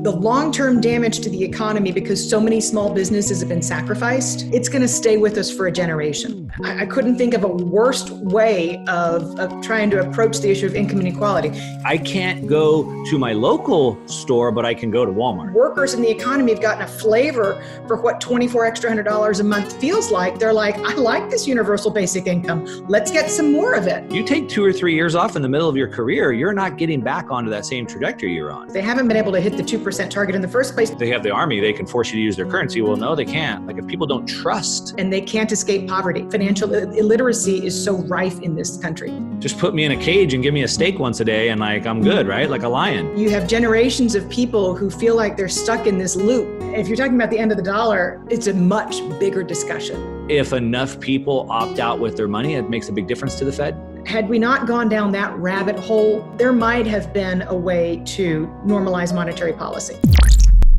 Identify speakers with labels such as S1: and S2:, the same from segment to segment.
S1: The long-term damage to the economy, because so many small businesses have been sacrificed, it's going to stay with us for a generation. I couldn't think of a worse way of trying to approach the issue of income inequality.
S2: I can't go to my local store, but I can go to Walmart.
S1: Workers in the economy have gotten a flavor for what $24 extra $100 a month feels like. They're like, I like this universal basic income. Let's get some more of it.
S2: You take 2 or 3 years off in the middle of your career, you're not getting back onto that same trajectory you're on.
S1: They haven't been able to hit the 2% target in the first place.
S2: They have the army, they can force you to use their currency. Well, no, they can't. Like if people don't trust.
S1: And they can't escape poverty. Financial illiteracy is so rife in this country.
S2: Just put me in a cage and give me a steak once a day and like I'm good, right? Like a lion.
S1: You have generations of people who feel like they're stuck in this loop. If you're talking about the end of the dollar, it's a much bigger discussion.
S2: If enough people opt out with their money, it makes a big difference to the Fed.
S1: Had we not gone down that rabbit hole, there might have been a way to normalize monetary policy.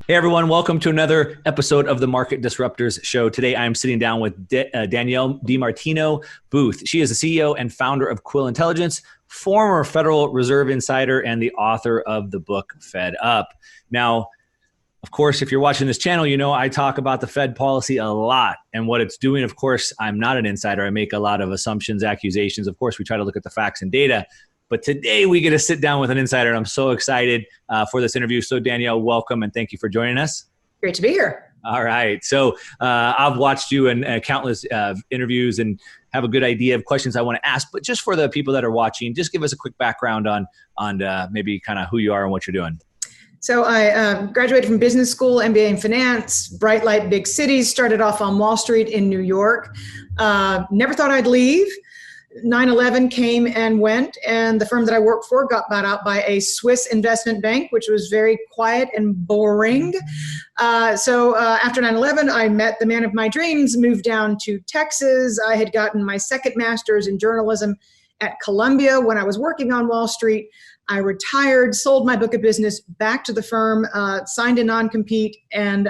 S2: Hey everyone, welcome to another episode of the Market Disruptors show. Today I'm sitting down with Danielle DiMartino Booth. She is the CEO and founder of Quill Intelligence, former Federal Reserve insider, and the author of the book Fed Up. Now, of course, if you're watching this channel, you know I talk about the Fed policy a lot and what it's doing. Of course, I'm not an insider. I make a lot of assumptions, accusations. Of course, we try to look at the facts and data. But today we get to sit down with an insider, and I'm so excited for this interview. So Danielle, welcome, and thank you for joining us.
S1: Great to be here.
S2: All right. So I've watched you in countless interviews and have a good idea of questions I want to ask. But just for the people that are watching, just give us a quick background on maybe kind of who you are and what you're doing.
S1: So I graduated from business school, MBA in finance, bright light, big cities, started off on Wall Street in New York. Never thought I'd leave. 9/11 came and went, and the firm that I worked for got bought out by a Swiss investment bank, which was very quiet and boring. So after 9/11, I met the man of my dreams, moved down to Texas. I had gotten my second master's in journalism at Columbia when I was working on Wall Street. I retired, sold my book of business back to the firm, signed a non-compete, and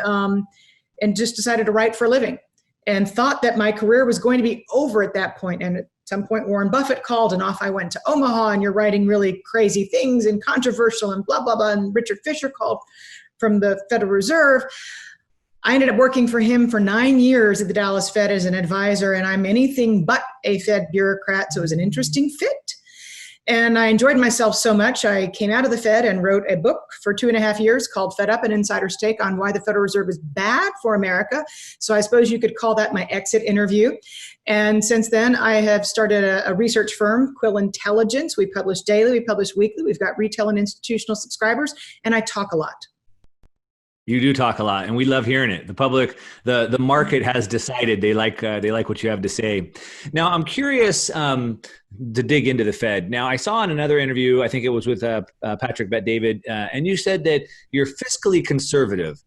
S1: just decided to write for a living, and thought that my career was going to be over at that point. And at some point, Warren Buffett called, and off I went to Omaha, and you're writing really crazy things and controversial and blah, blah, blah. And Richard Fisher called from the Federal Reserve. I ended up working for him for 9 years at the Dallas Fed as an advisor, and I'm anything but a Fed bureaucrat, so it was an interesting fit. And I enjoyed myself so much, I came out of the Fed and wrote a book for 2.5 years called Fed Up, an insider's take on why the Federal Reserve is bad for America. So I suppose you could call that my exit interview. And since then, I have started a research firm, Quill Intelligence. We publish daily, we publish weekly. We've got retail and institutional subscribers, and I talk a lot.
S2: You do talk a lot, and we love hearing it. The public, the market has decided they like what you have to say. Now, I'm curious to dig into the Fed. Now, I saw in another interview, I think it was with Patrick Bet-David, and you said that you're fiscally conservative,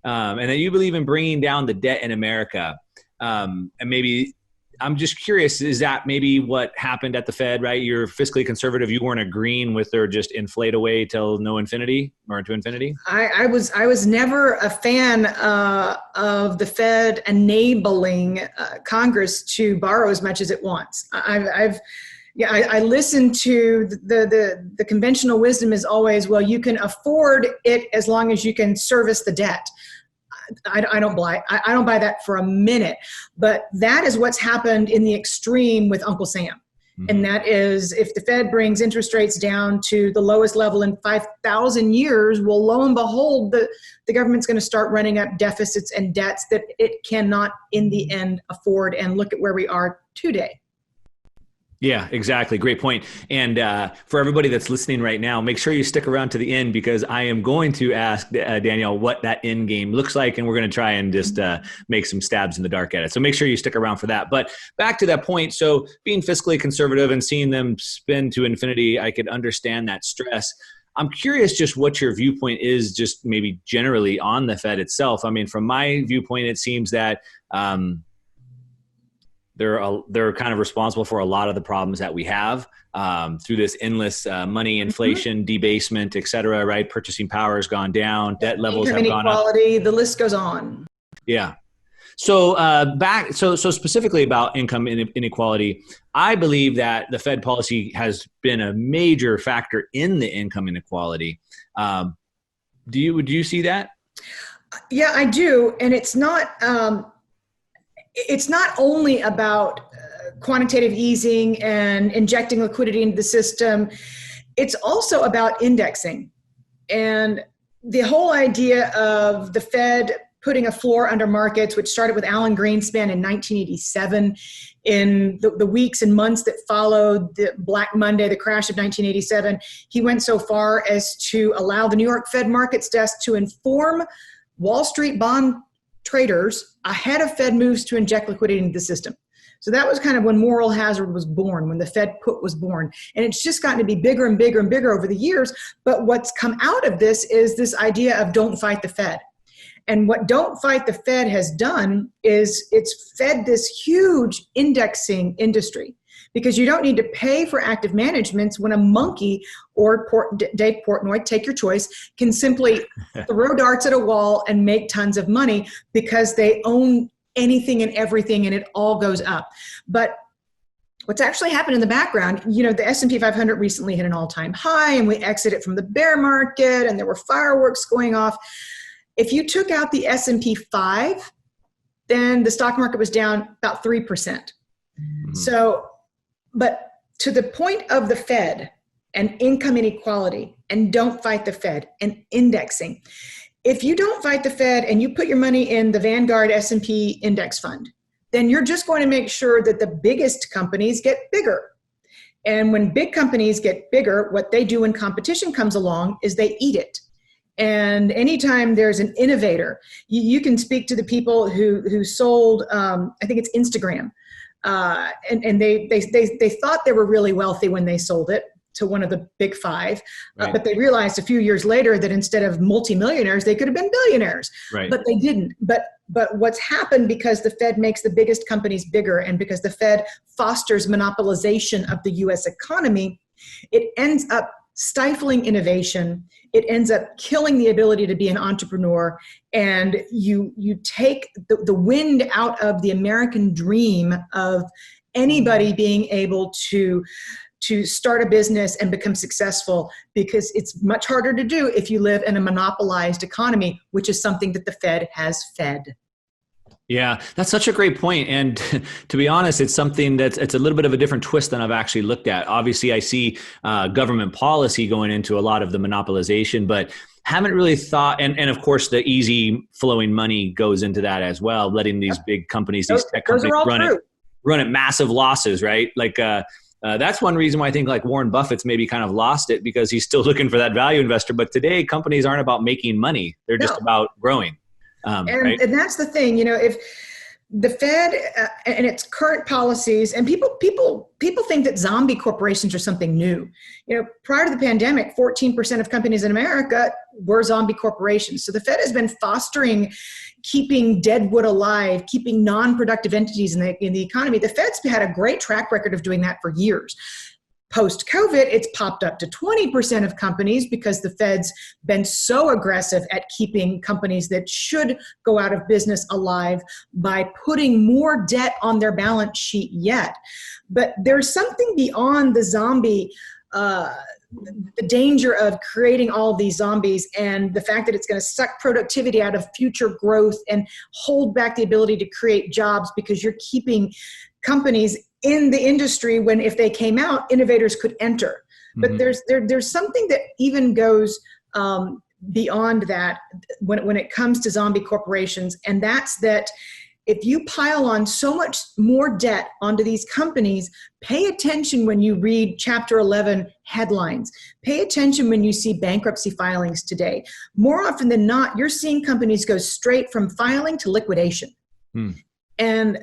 S2: and that you believe in bringing down the debt in America. And maybe I'm just curious, is that maybe what happened at the Fed, right? You're fiscally conservative. You weren't agreeing with their just inflate away till no infinity or to infinity?
S1: I was never a fan of the Fed enabling Congress to borrow as much as it wants. I listen to the conventional wisdom is always, well, you can afford it as long as you can service the debt. I don't buy that for a minute, but that is what's happened in the extreme with Uncle Sam. Mm-hmm. And that is, if the Fed brings interest rates down to the lowest level in 5,000 years, well, lo and behold, the government's going to start running up deficits and debts that it cannot in the end afford. And look at where we are today.
S2: Yeah, exactly. Great point. And for everybody that's listening right now, make sure you stick around to the end, because I am going to ask Danielle what that end game looks like, and we're going to try and just make some stabs in the dark at it. So make sure you stick around for that. But back to that point, so being fiscally conservative and seeing them spin to infinity, I could understand that stress. I'm curious just what your viewpoint is, just maybe generally on the Fed itself. I mean, from my viewpoint, it seems that they're kind of responsible for a lot of the problems that we have through this endless money inflation, debasement, et cetera, right? Purchasing power has gone down, debt levels have gone up.
S1: Inequality, the list goes on.
S2: Yeah. So so specifically about income inequality, I believe that the Fed policy has been a major factor in the income inequality. Do you see that?
S1: Yeah, I do. And it's not only about quantitative easing and injecting liquidity into the system. It's also about indexing. And the whole idea of the Fed putting a floor under markets, which started with Alan Greenspan in 1987, in the weeks and months that followed the Black Monday, the crash of 1987, he went so far as to allow the New York Fed Markets Desk to inform Wall Street bond traders ahead of Fed moves to inject liquidity into the system. So that was kind of when moral hazard was born, when the Fed put was born. And it's just gotten to be bigger and bigger and bigger over the years. But what's come out of this is this idea of don't fight the Fed. And what Don't Fight the Fed has done is it's fed this huge indexing industry, because you don't need to pay for active managements when a monkey or Dave Portnoy, take your choice, can simply throw darts at a wall and make tons of money because they own anything and everything and it all goes up. But what's actually happened in the background, the S&P 500 recently hit an all-time high and we exited from the bear market and there were fireworks going off. If you took out the S&P 5, then the stock market was down about 3%. Mm-hmm. So, but to the point of the Fed and income inequality and don't fight the Fed and indexing, if you don't fight the Fed and you put your money in the Vanguard S&P index fund, then you're just going to make sure that the biggest companies get bigger. And when big companies get bigger, what they do when competition comes along is they eat it. And anytime there's an innovator, you can speak to the people who sold, I think it's Instagram, and they thought they were really wealthy when they sold it to one of the big five, right. But they realized a few years later that instead of multimillionaires, they could have been billionaires, right. But they didn't. But what's happened, because the Fed makes the biggest companies bigger and because the Fed fosters monopolization of the US economy, it ends up stifling innovation. It ends up killing the ability to be an entrepreneur, and you take the wind out of the American dream of anybody being able to start a business and become successful, because it's much harder to do if you live in a monopolized economy, which is something that the Fed has fed.
S2: Yeah, that's such a great point. And to be honest, it's something it's a little bit of a different twist than I've actually looked at. Obviously, I see government policy going into a lot of the monopolization, but haven't really thought, and of course, the easy flowing money goes into that as well, letting these big companies, these tech companies run at massive losses, right? Like that's one reason why I think like Warren Buffett's maybe kind of lost it, because he's still looking for that value investor. But today, companies aren't about making money. They're just about growing. Right? And
S1: that's the thing, if the Fed and its current policies, and people think that zombie corporations are something new. Prior to the pandemic, 14% of companies in America were zombie corporations. So the Fed has been fostering keeping dead wood alive, keeping non-productive entities in the economy. The Fed's had a great track record of doing that for years. Post-COVID, it's popped up to 20% of companies because the Fed's been so aggressive at keeping companies that should go out of business alive by putting more debt on their balance sheet yet. But there's something beyond the zombie, the danger of creating all of these zombies and the fact that it's going to suck productivity out of future growth and hold back the ability to create jobs, because you're keeping companies in the industry when, if they came out, innovators could enter. But there's something that even goes beyond that when it comes to zombie corporations, and that's that if you pile on so much more debt onto these companies, pay attention when you read Chapter 11 headlines. Pay attention when you see bankruptcy filings today. More often than not, you're seeing companies go straight from filing to liquidation. And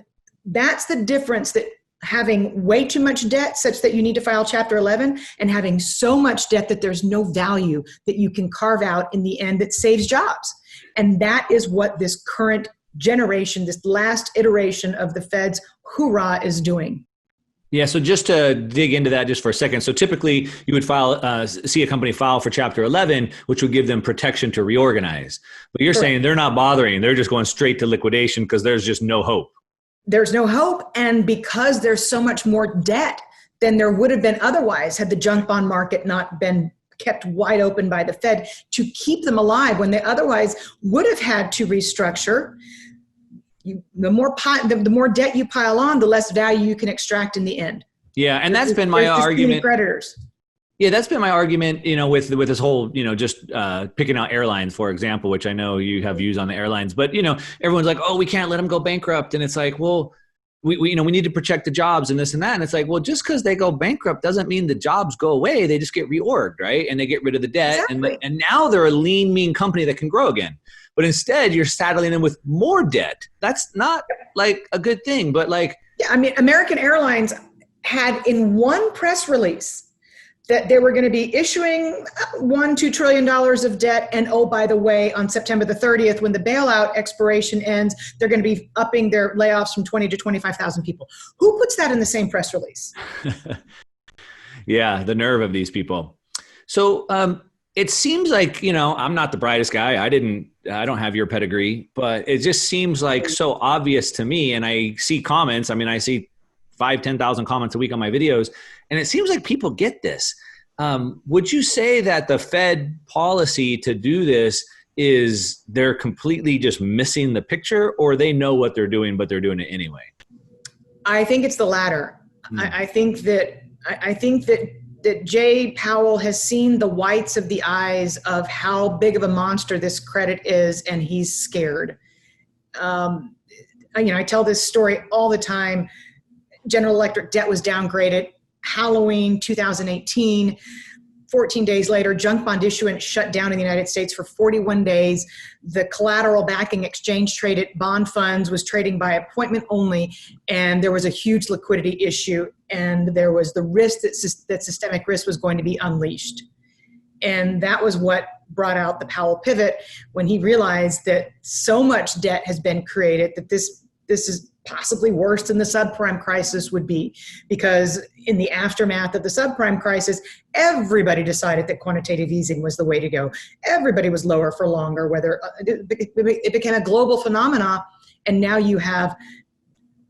S1: that's the difference, that having way too much debt such that you need to file Chapter 11, and having so much debt that there's no value that you can carve out in the end that saves jobs. And that is what this current generation, this last iteration of the Fed's hoorah is doing.
S2: Yeah. So just to dig into that just for a second. So typically you would see a company file for Chapter 11, which would give them protection to reorganize. But you're saying they're not bothering. They're just going straight to liquidation because there's just no hope.
S1: There's no hope. And because there's so much more debt than there would have been otherwise had the junk bond market not been kept wide open by the Fed to keep them alive when they otherwise would have had to restructure. The more debt you pile on, the less value you can extract in the end.
S2: Yeah, and that's been my argument.
S1: Creditors.
S2: Yeah, that's been my argument, with this whole, just picking out airlines, for example, which I know you have views on the airlines, but, everyone's like, oh, we can't let them go bankrupt. And it's like, well, we need to protect the jobs and this and that. And it's like, well, just because they go bankrupt doesn't mean the jobs go away. They just get reorged, right? And they get rid of the debt.
S1: Exactly.
S2: And now they're a lean, mean company that can grow again. But instead, you're saddling them with more debt. That's not like a good thing. But
S1: yeah, I mean, American Airlines had in one press release that they were going to be issuing $2 trillion of debt. And oh, by the way, on September the 30th, when the bailout expiration ends, they're going to be upping their layoffs from 20 to 25,000 people. Who puts that in the same press release?
S2: Yeah, the nerve of these people. So it seems like, I'm not the brightest guy. I don't have your pedigree, but it just seems like so obvious to me. And I see comments. I mean, I see 5,000-10,000 comments a week on my videos. And it seems like people get this. Would you say that the Fed policy to do this is they're completely just missing the picture, or they know what they're doing, but they're doing it anyway?
S1: I think it's the latter. I think that Jay Powell has seen the whites of the eyes of how big of a monster this credit is, and he's scared. I tell this story all the time. General Electric debt was downgraded. Halloween 2018, 14 days later, junk bond issuance shut down in the United States for 41 days. The collateral backing exchange traded bond funds was trading by appointment only, and there was a huge liquidity issue, and there was the risk that systemic risk was going to be unleashed. And that was what brought out the Powell pivot when he realized that so much debt has been created that this is possibly worse than the subprime crisis would be, because in the aftermath of the subprime crisis, everybody decided that quantitative easing was the way to go. Everybody was lower for longer, whether it became a global phenomenon, and now you have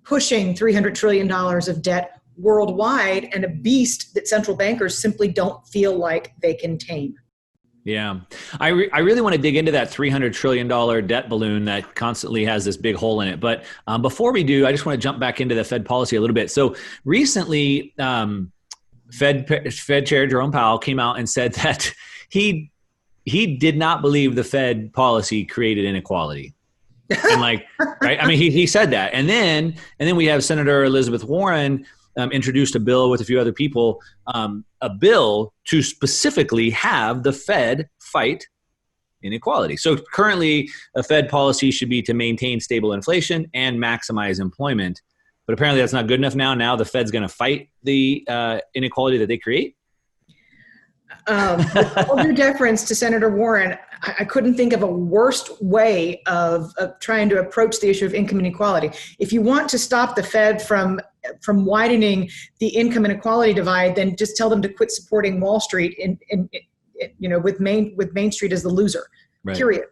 S1: pushing $300 trillion of debt worldwide and a beast that central bankers simply don't feel like they can tame.
S2: Yeah. I really want to dig into that $300 trillion debt balloon that constantly has this big hole in it. But before we do, I just want to jump back into the Fed policy a little bit. So recently, Fed Chair Jerome Powell came out and said that he did not believe the Fed policy created inequality. And right? I mean, he said that. And then we have Senator Elizabeth Warren introduced a bill with a few other people, a bill to specifically have the Fed fight inequality. So currently, a Fed policy should be to maintain stable inflation and maximize employment. But apparently that's not good enough now. Now the Fed's going to fight the inequality that they create.
S1: With all due deference to Senator Warren, I couldn't think of a worse way of trying to approach the issue of income inequality. If you want to stop the Fed from widening the income inequality divide, then just tell them to quit supporting Wall Street with Main Street as the loser. Right. Period.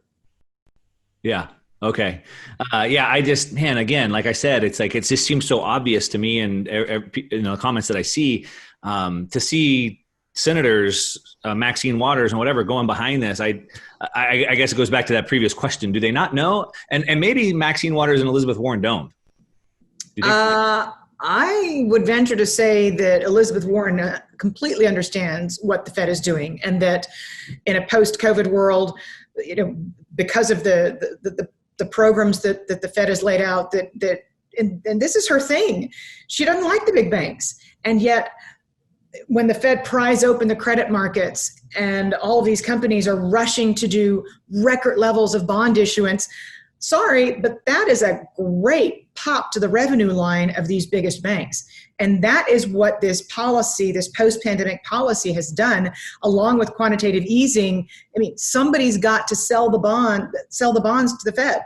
S2: Yeah. Okay. I just, again, like I said, it just seems so obvious to me, and the comments that I see, to see senators, Maxine Waters and whatever, going behind this. I guess it goes back to that previous question. Do they not know? And maybe Maxine Waters and Elizabeth Warren don't.
S1: I would venture to say that Elizabeth Warren completely understands what the Fed is doing, and that in a post-COVID world, because of the programs that the Fed has laid out, and this is her thing. She doesn't like the big banks, and yet when the Fed pries open the credit markets and all of these companies are rushing to do record levels of bond issuance, sorry, but that is a great pop to the revenue line of these biggest banks. And that is what this policy, this post-pandemic policy has done, along with quantitative easing. I mean, somebody's got to sell the bonds to the Fed.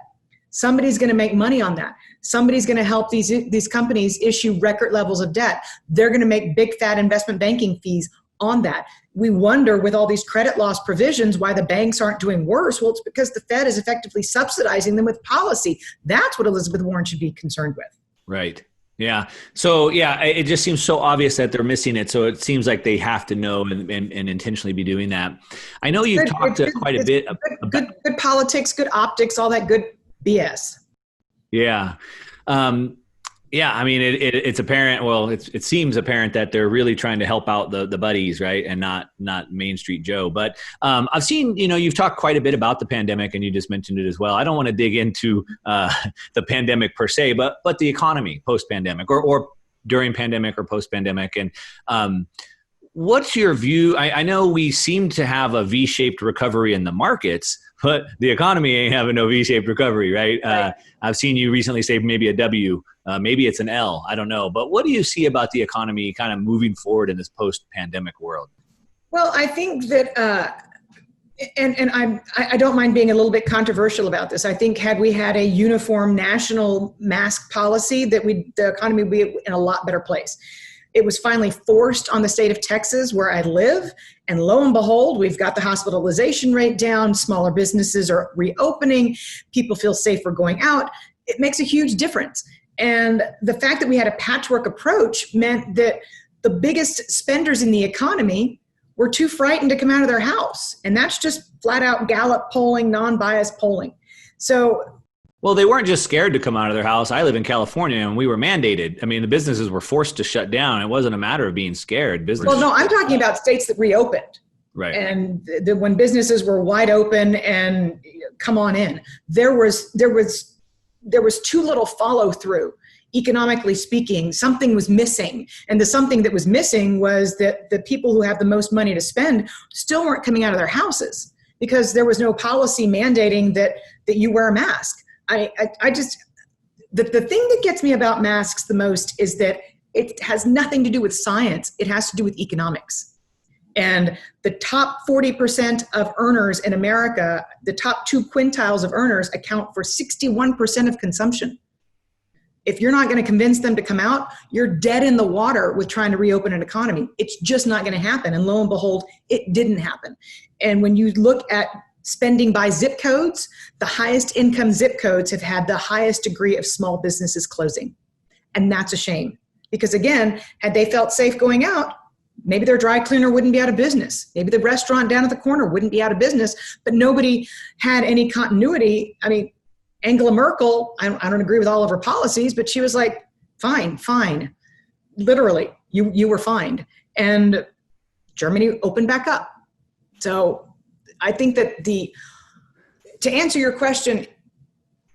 S1: Somebody's going to make money on that. Somebody's going to help these companies issue record levels of debt. They're going to make big fat investment banking fees on that. We wonder, with all these credit loss provisions, why the banks aren't doing worse. Well, it's because the Fed is effectively subsidizing them with policy. That's what Elizabeth Warren should be concerned with.
S2: Right. Yeah. So yeah, it just seems so obvious that they're missing it. So it seems like they have to know and intentionally be doing that. I know you've talked quite a bit about
S1: good politics, good optics, all that good BS.
S2: Yeah. Yeah, I mean, it's apparent. Well, it seems apparent that they're really trying to help out the buddies, right, and not Main Street Joe. But I've seen, you've talked quite a bit about the pandemic, and you just mentioned it as well. I don't want to dig into the pandemic per se, but the economy post pandemic, or during pandemic or post pandemic, and what's your view? I know we seem to have a V-shaped recovery in the markets, but the economy ain't having no V-shaped recovery, right? I've seen you recently say maybe a W, maybe it's an L, I don't know. But what do you see about the economy kind of moving forward in this post-pandemic world?
S1: Well, I think that, and I don't mind being a little bit controversial about this. I think had we had a uniform national mask policy, that the economy would be in a lot better place. It was finally forced on the state of Texas, where I live, and lo and behold, we've got the hospitalization rate down, smaller businesses are reopening, people feel safer going out. It makes a huge difference. And the fact that we had a patchwork approach meant that the biggest spenders in the economy were too frightened to come out of their house. And that's just flat out Gallup polling, non-biased polling.
S2: Well, they weren't just scared to come out of their house. I live in California, and we were mandated. I mean, the businesses were forced to shut down. It wasn't a matter of being scared.
S1: Well, no, I'm talking about states that reopened.
S2: Right.
S1: And when businesses were wide open and come on in, there was too little follow through. Economically speaking, something was missing. And the something that was missing was that the people who have the most money to spend still weren't coming out of their houses, because there was no policy mandating that you wear a mask. I just, the thing that gets me about masks the most is that it has nothing to do with science. It has to do with economics. And the top 40% of earners in America, the top 2 quintiles of earners, account for 61% of consumption. If you're not going to convince them to come out, you're dead in the water with trying to reopen an economy. It's just not going to happen. And lo and behold, it didn't happen. And when you look at spending by zip codes, the highest income zip codes have had the highest degree of small businesses closing. And that's a shame. Because again, had they felt safe going out, maybe their dry cleaner wouldn't be out of business. Maybe the restaurant down at the corner wouldn't be out of business, but nobody had any continuity. I mean, Angela Merkel, I don't agree with all of her policies, but she was like, fine. Literally, you were fined. And Germany opened back up. So I think that to answer your question,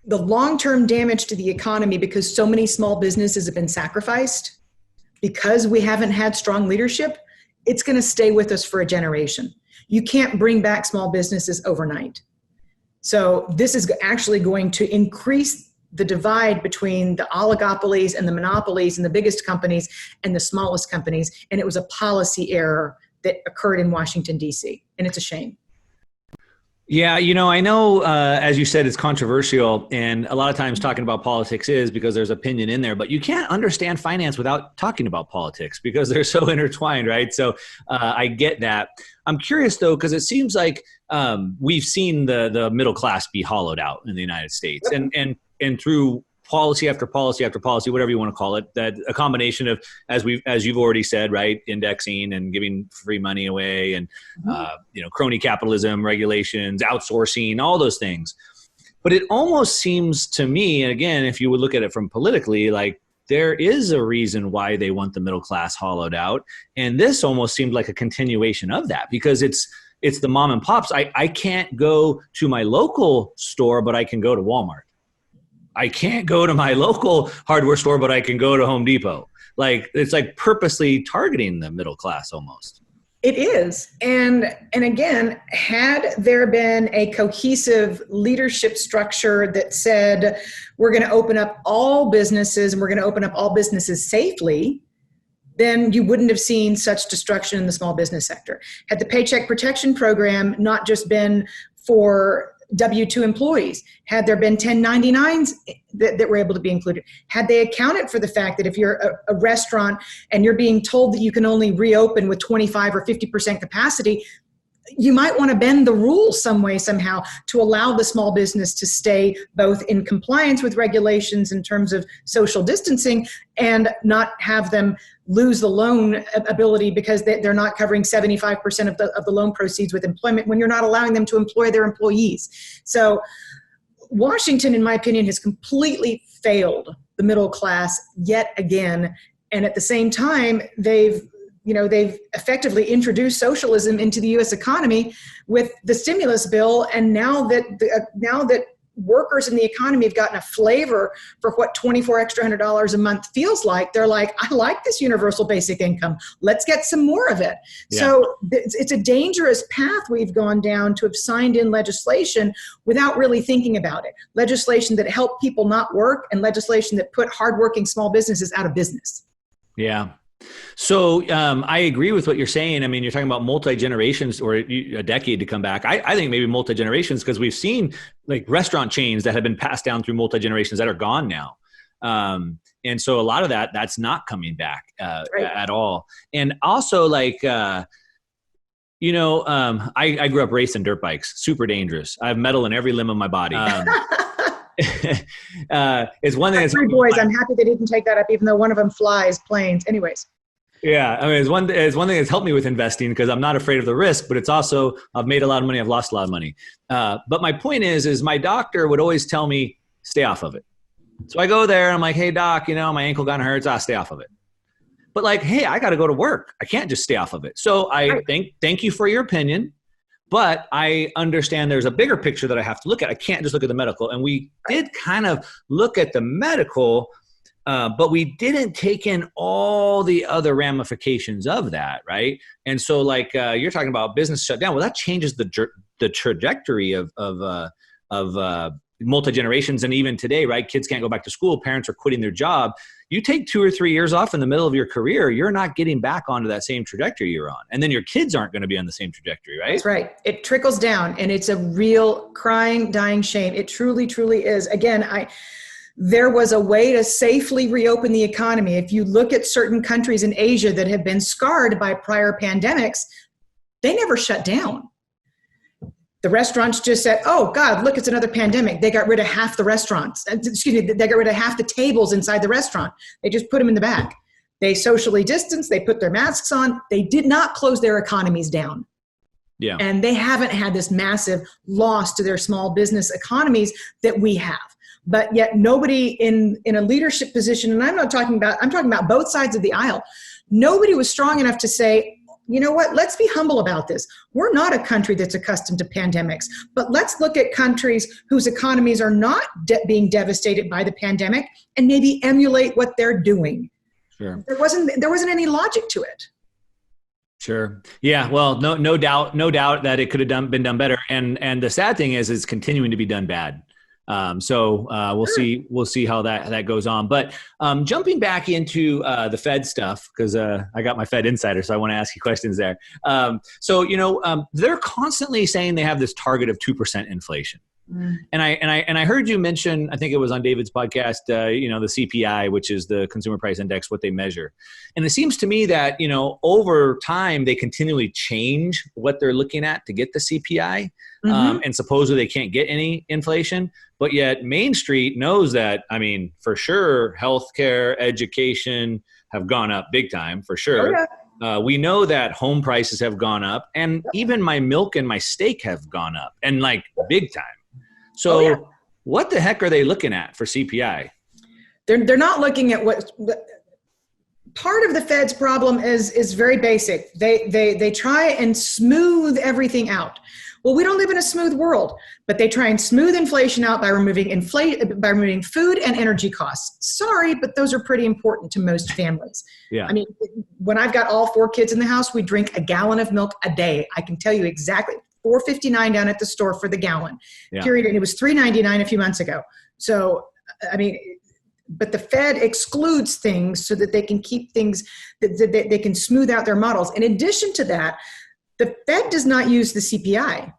S1: the long-term damage to the economy, because so many small businesses have been sacrificed, because we haven't had strong leadership, it's going to stay with us for a generation. You can't bring back small businesses overnight. So this is actually going to increase the divide between the oligopolies and the monopolies and the biggest companies and the smallest companies. And it was a policy error that occurred in Washington, D.C. And it's a shame.
S2: Yeah, I know, as you said, it's controversial, and a lot of times talking about politics is because there's opinion in there, but you can't understand finance without talking about politics because they're so intertwined, right? So I get that. I'm curious, though, because it seems like we've seen the middle class be hollowed out in the United States, and through policy after policy after policy, whatever you want to call it, that a combination of, as you've already said, right, indexing and giving free money away, and crony capitalism, regulations, outsourcing, all those things. But it almost seems to me, and again, if you would look at it from politically, like there is a reason why they want the middle class hollowed out, and this almost seemed like a continuation of that, because it's the mom and pops. I can't go to my local store, but I can go to Walmart. I can't go to my local hardware store, but I can go to Home Depot. Like, it's like purposely targeting the middle class almost.
S1: It is. And again, had there been a cohesive leadership structure that said, we're going to open up all businesses and we're going to open up all businesses safely, then you wouldn't have seen such destruction in the small business sector. Had the Paycheck Protection Program not just been for W-2 employees, had there been 1099s that were able to be included, had they accounted for the fact that if you're a restaurant and you're being told that you can only reopen with 25 or 50% capacity, you might want to bend the rules some way, somehow, to allow the small business to stay both in compliance with regulations in terms of social distancing and not have them lose the loan ability because they're not covering 75% of the loan proceeds with employment when you're not allowing them to employ their employees. So Washington, in my opinion, has completely failed the middle class yet again. And at the same time, they've effectively introduced socialism into the U.S. economy with the stimulus bill. And now that workers in the economy have gotten a flavor for what $24 extra $100 a month feels like, they're like, I like this universal basic income. Let's get some more of it. Yeah. So it's a dangerous path we've gone down to have signed in legislation without really thinking about it. Legislation that helped people not work and legislation that put hardworking small businesses out of business.
S2: Yeah. So I agree with what you're saying. I mean, you're talking about multi-generations or a decade to come back. I think maybe multi-generations, because we've seen like restaurant chains that have been passed down through multi-generations that are gone now. And so a lot of that's not coming back at all. And also like, I grew up racing dirt bikes, super dangerous. I have metal in every limb of my body. It's one thing.
S1: Three boys. I'm happy they didn't take that up, even though one of them flies planes. Anyways.
S2: Yeah, I mean, it's one thing that's helped me with investing because I'm not afraid of the risk, but it's also I've made a lot of money, I've lost a lot of money. But my point is my doctor would always tell me stay off of it. So I go there and I'm like, hey doc, my ankle kind of hurts. I'll stay off of it. But like, hey, I got to go to work. I can't just stay off of it. So I thank you for your opinion. But I understand there's a bigger picture that I have to look at. I can't just look at the medical. And we did kind of look at the medical, but we didn't take in all the other ramifications of that, right? And so like you're talking about business shut down. Well, that changes the trajectory of multi-generations. And even today, right? Kids can't go back to school. Parents are quitting their job. You take 2 or 3 years off in the middle of your career, you're not getting back onto that same trajectory you're on. And then your kids aren't going to be on the same trajectory, right?
S1: That's right. It trickles down and it's a real crying, dying shame. It truly, truly is. Again, there was a way to safely reopen the economy. If you look at certain countries in Asia that have been scarred by prior pandemics, they never shut down. The restaurants just said, oh God, look, it's another pandemic. They got rid of half the restaurants. They got rid of half the tables inside the restaurant. They just put them in the back. They socially distanced. They put their masks on. They did not close their economies down.
S2: Yeah.
S1: And they haven't had this massive loss to their small business economies that we have. But yet nobody in a leadership position, and I'm talking about both sides of the aisle, nobody was strong enough to say, you know what, let's be humble about this. We're not a country that's accustomed to pandemics, but let's look at countries whose economies are not being devastated by the pandemic and maybe emulate what they're doing.
S2: Sure.
S1: There wasn't any logic to it.
S2: Sure. Yeah. Well, no doubt that it could have been done better. And the sad thing is it's continuing to be done bad. So we'll see how that goes on. But jumping back into the Fed stuff, because I got my Fed insider, so I want to ask you questions there. They're constantly saying they have this target of 2% inflation. Mm. And I heard you mention, I think it was on David's podcast, the CPI, which is the Consumer Price Index, what they measure. And it seems to me that, over time, they continually change what they're looking at to get the CPI. Mm-hmm. And supposedly they can't get any inflation, but yet Main Street knows that, for sure, healthcare, education have gone up big time, for sure. Oh, yeah. We know that home prices have gone up, and even my milk and my steak have gone up, and like big time. So what the heck are they looking at for CPI?
S1: They're not looking at what part of the Fed's problem is very basic. They try and smooth everything out. Well, we don't live in a smooth world, but they try and smooth inflation out by removing food and energy costs. Sorry, but those are pretty important to most families.
S2: Yeah.
S1: When I've got all 4 kids in the house, we drink a gallon of milk a day. I can tell you exactly. $4.59 down at the store for the gallon. Yeah. Period. And it was $3.99 a few months ago. So, but the Fed excludes things so that they can keep things, that they can smooth out their models. In addition to that, the Fed does not use the CPI.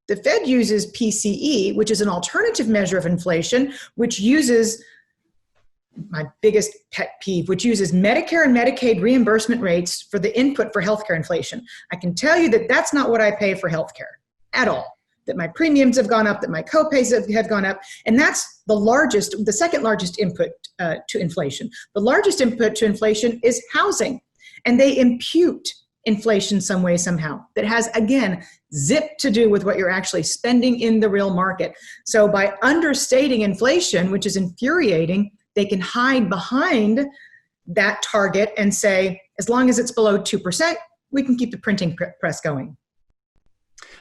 S1: The Fed uses PCE, which is an alternative measure of inflation, which uses my biggest pet peeve, which uses Medicare and Medicaid reimbursement rates for the input for healthcare inflation. I can tell you that that's not what I pay for healthcare at all, that my premiums have gone up, that my copays have gone up. And that's the second largest input to inflation. The largest input to inflation is housing. And they impute inflation some way, somehow. That has, again, zip to do with what you're actually spending in the real market. So by understating inflation, which is infuriating, they can hide behind that target and say, as long as it's below 2%, we can keep the printing press going.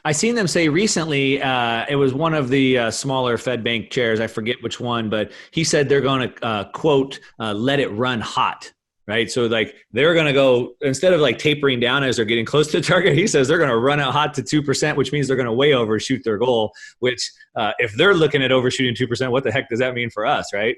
S2: I seen them say recently, it was one of the smaller Fed bank chairs, I forget which one, but he said they're going to, quote, let it run hot. Right. So like they're going to go, instead of like tapering down as they're getting close to the target, he says they're going to run out hot to 2%, which means they're going to way overshoot their goal, which if they're looking at overshooting 2%, what the heck does that mean for us? Right.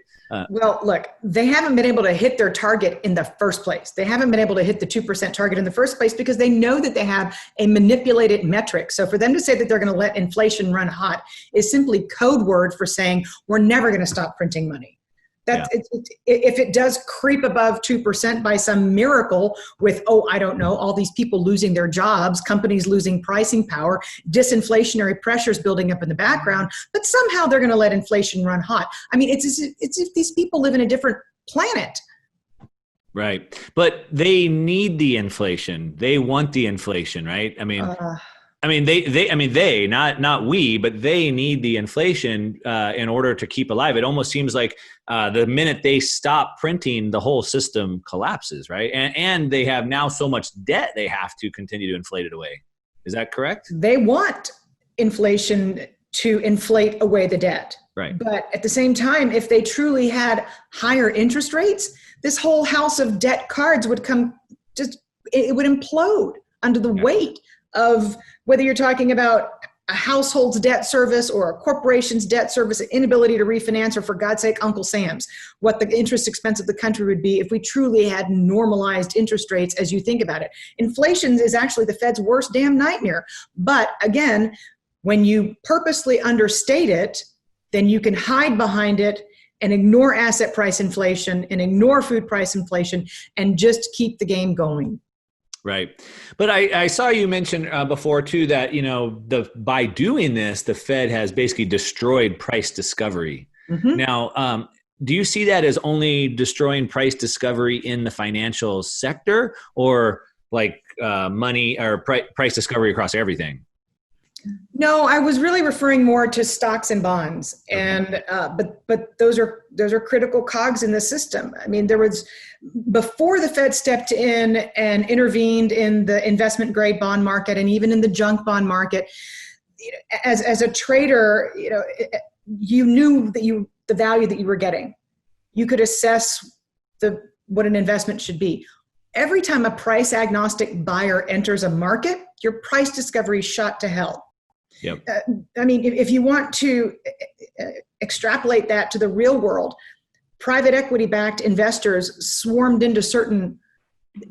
S1: Well, look, they haven't been able to hit their target in the first place. They haven't been able to hit the 2% target in the first place because they know that they have a manipulated metric. So for them to say that they're going to let inflation run hot is simply code word for saying we're never going to stop printing money. If it does creep above 2% by some miracle with, I don't know, all these people losing their jobs, companies losing pricing power, disinflationary pressures building up in the background, but somehow they're going to let inflation run hot. I mean, it's as if these people live in a different planet.
S2: Right. But they need the inflation. They want the inflation, right? I mean, they, not we, but they need the inflation in order to keep alive. It almost seems like the minute they stop printing, the whole system collapses, right? And they have now so much debt, they have to continue to inflate it away. Is that correct?
S1: They want inflation to inflate away the debt.
S2: Right.
S1: But at the same time, if they truly had higher interest rates, this whole house of debt cards would it would implode under the weight of whether you're talking about a household's debt service or a corporation's debt service, an inability to refinance, or for God's sake, Uncle Sam's, what the interest expense of the country would be if we truly had normalized interest rates as you think about it. Inflation is actually the Fed's worst damn nightmare. But again, when you purposely understate it, then you can hide behind it and ignore asset price inflation and ignore food price inflation and just keep the game going.
S2: Right. But I saw you mention before too that, by doing this, the Fed has basically destroyed price discovery. Mm-hmm. Now, do you see that as only destroying price discovery in the financial sector, or like money or price discovery across everything?
S1: No, I was really referring more to stocks and bonds, and but those are critical cogs in the system. I mean, there was, before the Fed stepped in and intervened in the investment grade bond market and even in the junk bond market, as a trader, you knew that the value that you were getting. You could assess what an investment should be. Every time a price agnostic buyer enters a market, your price discovery is shot to hell.
S2: Yep.
S1: I mean, if you want to extrapolate that to the real world, private equity-backed investors swarmed into certain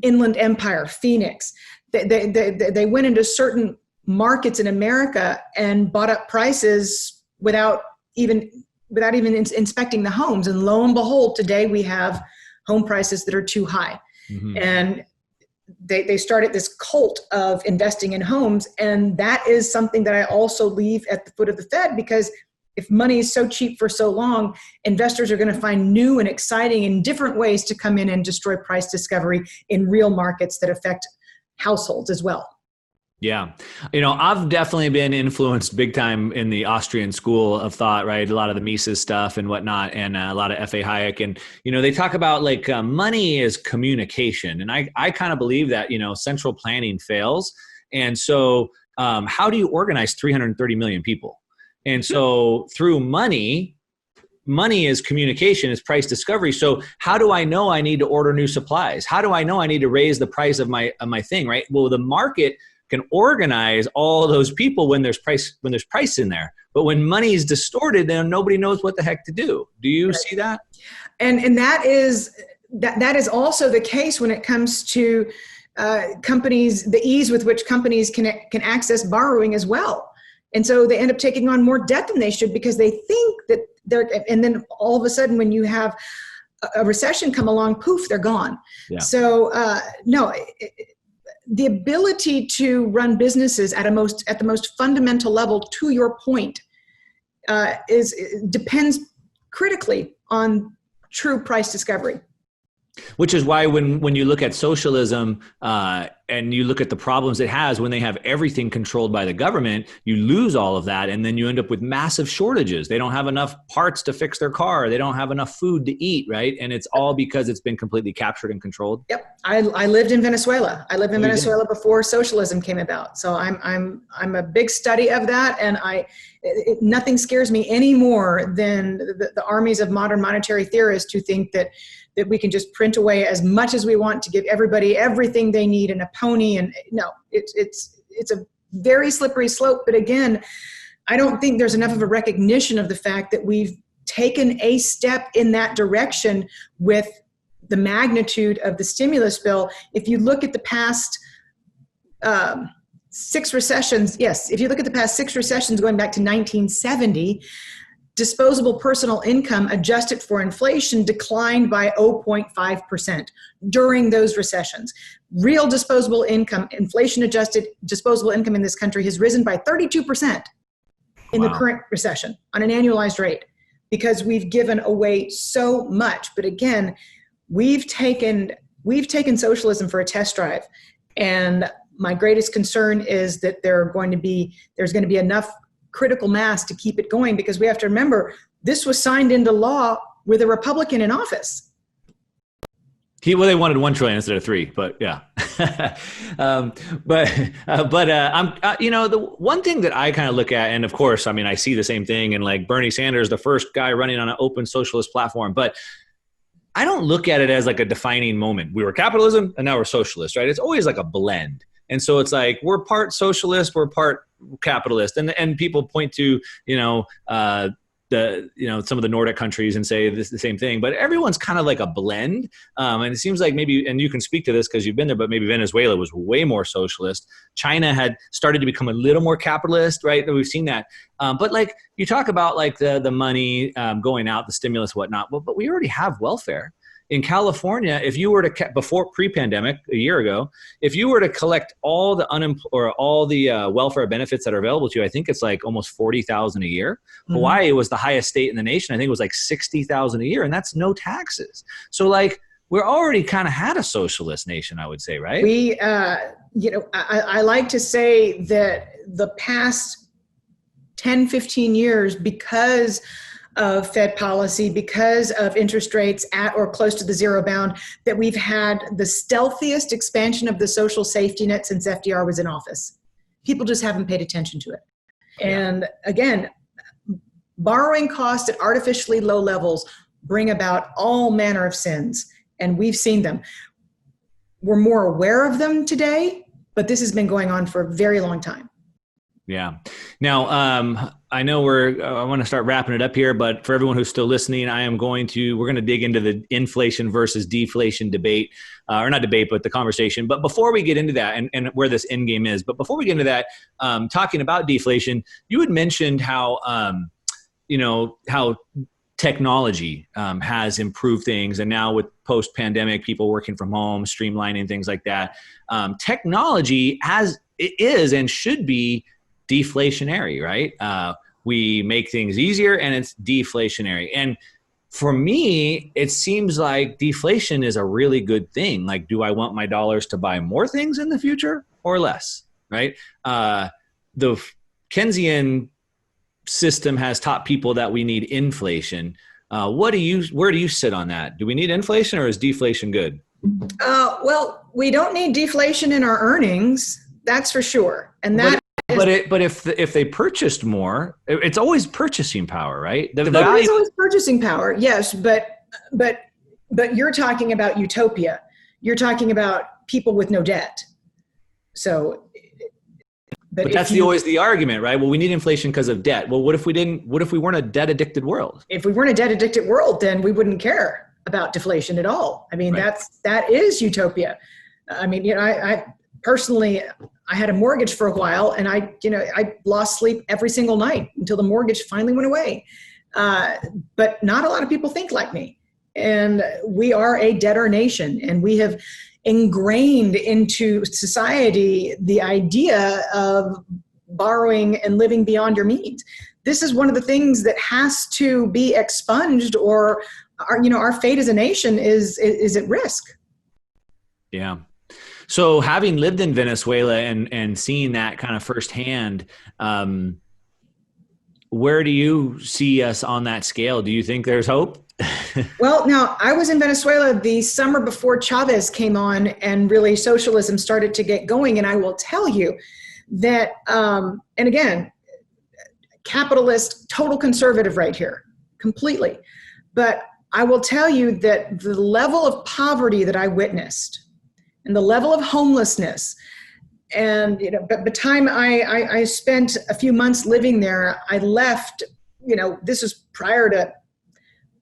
S1: inland empire, Phoenix. They went into certain markets in America and bought up prices without even inspecting the homes. And lo and behold, today we have home prices that are too high. Mm-hmm. And they started this cult of investing in homes. And that is something that I also leave at the foot of the Fed, because if money is so cheap for so long, investors are going to find new and exciting and different ways to come in and destroy price discovery in real markets that affect households as well.
S2: Yeah. I've definitely been influenced big time in the Austrian school of thought, right? A lot of the Mises stuff and whatnot, and a lot of F.A. Hayek. And, they talk about like money is communication. And I kind of believe that, central planning fails. And so how do you organize 330 million people? And so through money is communication, is price discovery. So how do I know I need to order new supplies? How do I know I need to raise the price of my thing, right? Well, the market can organize all those people when there's price in there. But when money is distorted, then nobody knows what the heck to do. Do you see that? And that is also the case when it comes to companies, the ease with which companies can access borrowing as well. And so they end up taking on more debt than they should because they think that and then all of a sudden when you have
S1: a recession come along, poof, they're gone.
S2: Yeah.
S1: So no, the ability to run businesses at the most fundamental level, to your point, depends critically on true price discovery.
S2: Which is why when you look at socialism and you look at the problems it has when they have everything controlled by the government, you lose all of that. And then you end up with massive shortages. They don't have enough parts to fix their car. They don't have enough food to eat, right? And it's all because it's been completely captured and controlled.
S1: Yep. I lived in Venezuela. I lived in Venezuela before socialism came about. So I'm a big study of that. And nothing scares me any more than the armies of modern monetary theorists who think that we can just print away as much as we want to give everybody everything they need in a pony. And no, it's a very slippery slope. But again, I don't think there's enough of a recognition of the fact that we've taken a step in that direction with the magnitude of the stimulus bill. If you look at the past 6 recessions, yes, if you look at the past 6 recessions going back to 1970, disposable personal income adjusted for inflation declined by 0.5% during those recessions. Real disposable income, inflation adjusted disposable income in this country has risen by 32% in the current recession on an annualized rate, because we've given away so much. But again, we've taken socialism for a test drive. And my greatest concern is that there's going to be enough critical mass to keep it going, because we have to remember this was signed into law with a Republican in office.
S2: They wanted 1 trillion instead of 3, but yeah. I'm the one thing that I kind of look at, and of course, I mean, I see the same thing, and like Bernie Sanders, the first guy running on an open socialist platform, but I don't look at it as like a defining moment. We were capitalism and now we're socialist, right? It's always like a blend. And so it's like, we're part socialist, we're part capitalist. And people point to, some of the Nordic countries and say this is the same thing, but everyone's kind of like a blend. And it seems like maybe, and you can speak to this because you've been there, but maybe Venezuela was way more socialist. China had started to become a little more capitalist, right? We've seen that. But like you talk about like the money going out, the stimulus, whatnot, but we already have welfare. In California, if you were to before pre-pandemic a year ago, if you were to collect all the welfare benefits that are available to you, I think it's like almost $40,000 a year. Mm-hmm. Hawaii was the highest state in the nation. I think it was like $60,000 a year, and that's no taxes. So like we're already kind of had a socialist nation, I would say, right?
S1: We, I like to say that the past 10, 15 years, because of Fed policy, because of interest rates at or close to the zero bound, that we've had the stealthiest expansion of the social safety net since FDR was in office. People just haven't paid attention to it. And again, borrowing costs at artificially low levels bring about all manner of sins, and we've seen them. We're more aware of them today, but this has been going on for a very long time.
S2: Yeah. Now, I know I want to start wrapping it up here, but for everyone who's still listening, we're going to dig into the inflation versus deflation debate, or not debate, but the conversation. But before we get into that and where this end game is, but before we get into that, talking about deflation, you had mentioned how technology has improved things. And now with post-pandemic, people working from home, streamlining things like that, technology is and should be deflationary, right? We make things easier and it's deflationary. And for me, it seems like deflation is a really good thing. Like, do I want my dollars to buy more things in the future or less, right? The Keynesian system has taught people that we need inflation. Where do you sit on that? Do we need inflation or is deflation good?
S1: Well, we don't need deflation in our earnings, that's for sure. And that
S2: But if they purchased more, it's always purchasing power, right?
S1: It's always purchasing power, yes. But you're talking about utopia. You're talking about people with no debt. So,
S2: but that's always the argument, right? Well, we need inflation because of debt. Well, what if we weren't a debt addicted world?
S1: If we weren't a debt addicted world, then we wouldn't care about deflation at all. I mean,
S2: right.
S1: that is utopia. I mean, I personally, I had a mortgage for a while, and I lost sleep every single night until the mortgage finally went away. But not a lot of people think like me. And we are a debtor nation, and we have ingrained into society the idea of borrowing and living beyond your means. This is one of the things that has to be expunged, or our fate as a nation is at risk.
S2: Yeah. So having lived in Venezuela and seeing that kind of firsthand, where do you see us on that scale? Do you think there's hope?
S1: Well, now, I was in Venezuela the summer before Chavez came on and really socialism started to get going. And I will tell you that, and again, capitalist, total conservative right here, completely. But I will tell you that the level of poverty that I witnessed and the level of homelessness, and but the time I spent a few months living there, I left, this was prior to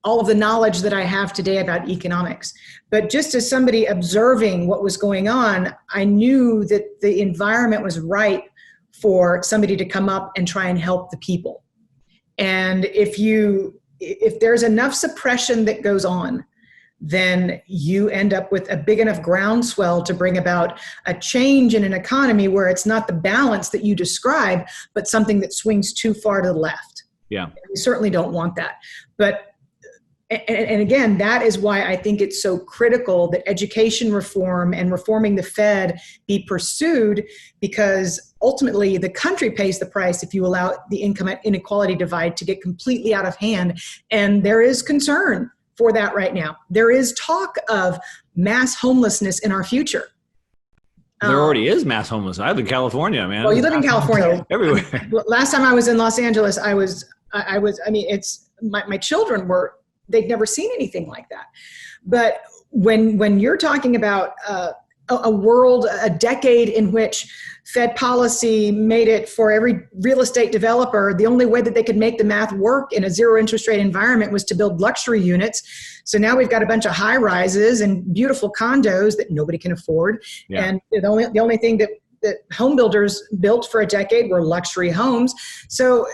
S1: all of the knowledge that I have today about economics. But just as somebody observing what was going on, I knew that the environment was right for somebody to come up and try and help the people. And if there's enough suppression that goes on, then you end up with a big enough groundswell to bring about a change in an economy where it's not the balance that you describe, but something that swings too far to the left.
S2: Yeah.
S1: We certainly don't want that. But and again, that is why I think it's so critical that education reform and reforming the Fed be pursued, because ultimately the country pays the price if you allow the income inequality divide to get completely out of hand. And there is concern for that right now. There is talk of mass homelessness in our future.
S2: There already is mass homelessness. I live in California, man.
S1: Well, you live in California.
S2: Everywhere.
S1: Last time I was in Los Angeles, my children they'd never seen anything like that. But when you're talking about a world, a decade in which Fed policy made it for every real estate developer, the only way that they could make the math work in a zero interest rate environment was to build luxury units. So now we've got a bunch of high rises and beautiful condos that nobody can afford. Yeah. And the only thing that home builders built for a decade were luxury homes. So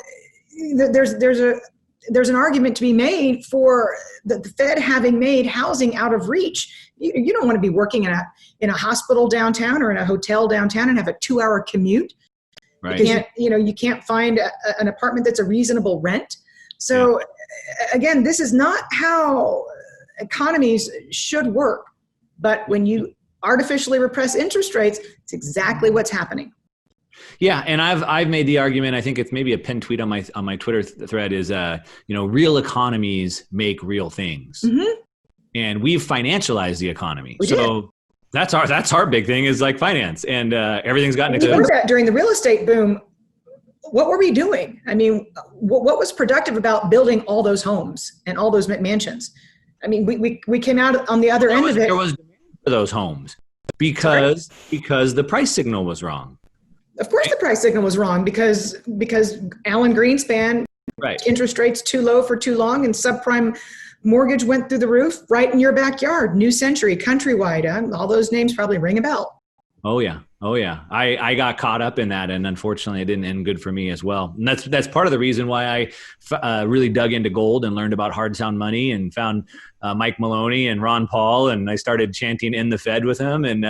S1: there's an argument to be made for the Fed having made housing out of reach. You don't want to be working in a hospital downtown or in a hotel downtown and have a 2-hour commute. Right. You can't find an apartment that's a reasonable rent. So again, this is not how economies should work. But when you artificially repress interest rates, it's exactly what's happening.
S2: Yeah, and I've made the argument. I think it's maybe a pinned tweet on my Twitter thread is real economies make real things, and we've financialized the economy. So that's our big thing is like finance, and everything's gotten into.
S1: During the real estate boom, what were we doing? I mean, what was productive about building all those homes and all those mansions? I mean, we came out on the other end of it.
S2: There was demand for those homes because the price signal was wrong.
S1: Of course, the price signal was wrong because Alan Greenspan, interest rates too low for too long, and subprime mortgage went through the roof right in your backyard. New Century, Countrywide, all those names probably ring a bell.
S2: Oh yeah. I got caught up in that, and unfortunately, it didn't end good for me as well. And that's part of the reason why I really dug into gold and learned about hard sound money and found Mike Maloney and Ron Paul, and I started chanting "In the Fed" with him, and